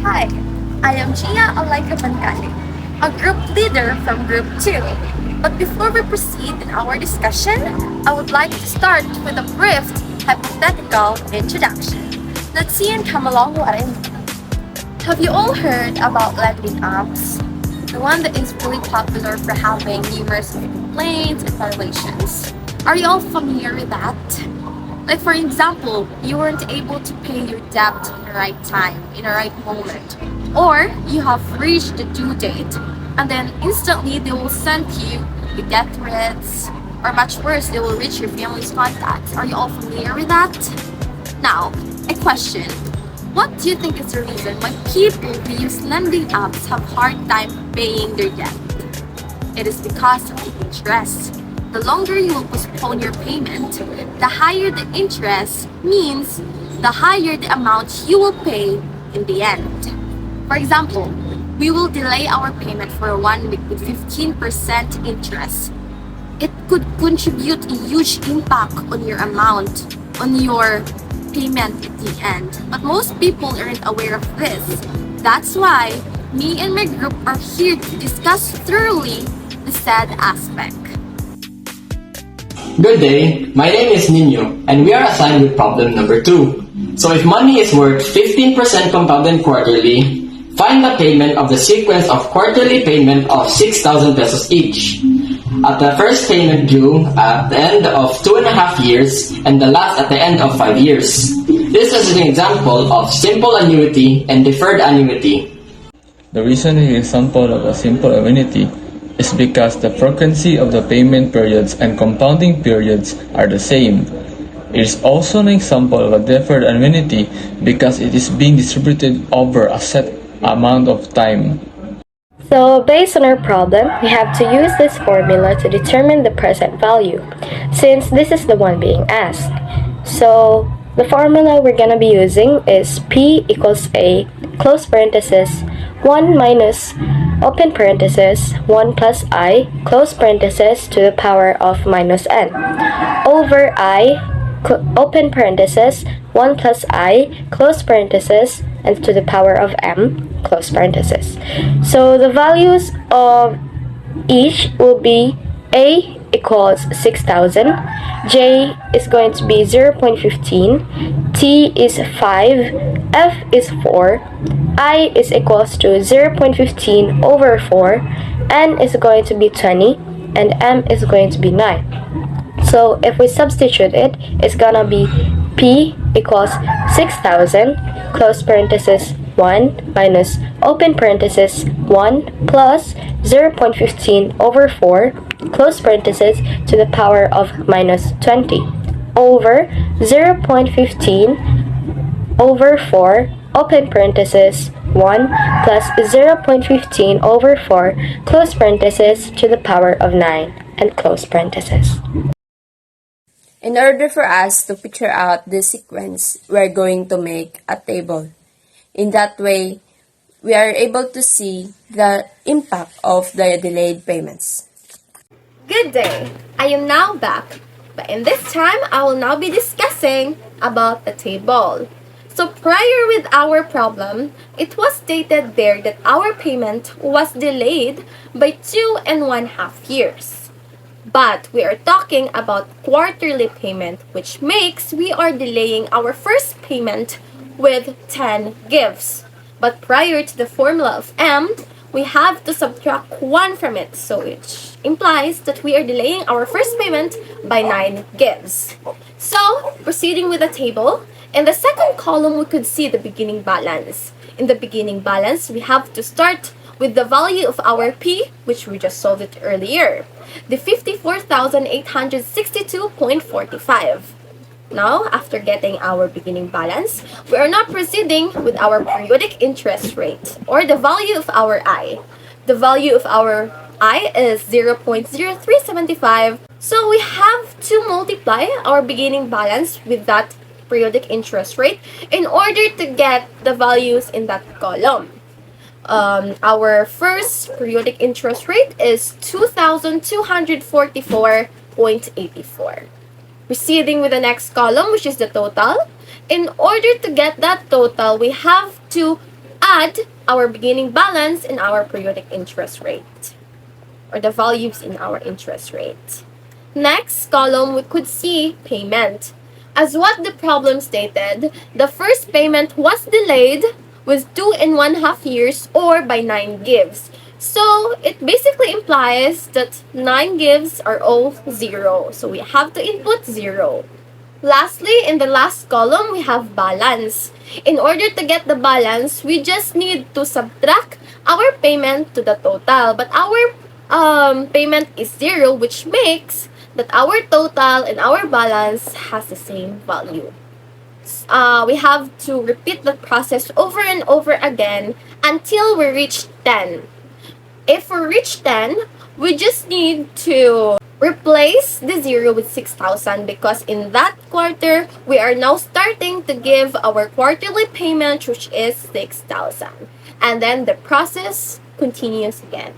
Hi, I am Gia Alaika Mankali, a group leader from Group 2. But before we proceed in our discussion, I would like to start with a brief hypothetical introduction. Let's see and come along what I mean. Have you all heard about lending apps? The one that is really popular for having numerous complaints and violations. Are you all familiar with that? Like for example, you weren't able to pay your debt in the right time, in the right moment. Or you have reached the due date and then instantly they will send you the death threats, or much worse, they will reach your family's contacts. Are you all familiar with that? Now, a question. What do you think is the reason why people who use lending apps have hard time paying their debt? It is because of the interest. The longer you will postpone your payment, the higher the interest means the higher the amount you will pay in the end. For example, we will delay our payment for 1 week with 15% interest. It could contribute a huge impact on your amount, on your payment at the end. But most people aren't aware of this. That's why me and my group are here to discuss thoroughly the said aspect. Good day, my name is Nino, and we are assigned with problem number 2. So if money is worth 15% compounded quarterly, find the payment of the sequence of quarterly payment of 6,000 pesos each. At the first payment due at the end of 2.5 years and the last at the end of 5 years. This is an example of simple annuity and deferred annuity. The reason is an example of a simple annuity is because the frequency of the payment periods and compounding periods are the same. It is also an example of a deferred annuity because it is being distributed over a set amount of time. So, based on our problem, we have to use this formula to determine the present value, since this is the one being asked. So, the formula we're going to be using is P equals A, close parenthesis, 1 minus, open parenthesis, 1 plus I, close parenthesis, to the power of minus n, over I, open parenthesis, 1 plus I, close parenthesis, and to the power of m, close parenthesis. So the values of each will be A equals 6,000, J is going to be 0.15, T is 5, F is 4, I is equals to 0.15 over 4, N is going to be 20, and M is going to be 9. So if we substitute it, it's gonna be P equals 6,000, close parenthesis, 1 minus, open parenthesis, 1 plus 0.15 over 4, close parenthesis, to the power of minus 20, over 0.15 over 4, open parenthesis, 1 plus 0.15 over 4, close parenthesis, to the power of 9, and close parenthesis. In order for us to picture out this sequence, we're going to make a table. In that way, we are able to see the impact of the delayed payments. Good day! I am now back, but in this time, I will now be discussing about the table. So prior with our problem, it was stated there that our payment was delayed by 2.5 years. But we are talking about quarterly payment, which makes we are delaying our first payment with 10 gifts. But prior to the formula of M, we have to subtract 1 from it. So it implies that we are delaying our first payment by 9 gives. So, proceeding with the table, in the second column, we could see the beginning balance. In the beginning balance, we have to start with the value of our P, which we just solved it earlier, the 54,862.45. Now, after getting our beginning balance, we are now proceeding with our periodic interest rate, or the value of our I. The value of our I is 0.0375, so we have to multiply our beginning balance with that periodic interest rate in order to get the values in that column. Our first periodic interest rate is 2,244.84. Proceeding with the next column, which is the total. In order to get that total, we have to add our beginning balance and our periodic interest rate, or the values in our interest rate. Next column, we could see payment. As what the problem stated, the first payment was delayed with 2.5 years or by 9 gives. So it basically implies that 9 gives are all 0. So we have to input 0. Lastly, in the last column, we have balance. In order to get the balance, we just need to subtract our payment to the total. But our payment is 0, which makes that our total and our balance has the same value. We have to repeat the process over and over again until we reach 10. If we reach 10, we just need to replace the 0 with 6,000 because in that quarter, we are now starting to give our quarterly payment, which is 6,000. And then the process continues again.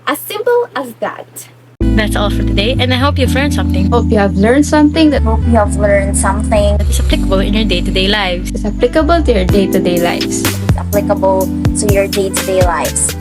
As simple as that. That's all for today, and I hope you've learned something Hope you have learned something that Hope you have learned something that is applicable in your day-to-day lives. is applicable to your day-to-day lives. applicable to your day-to-day lives.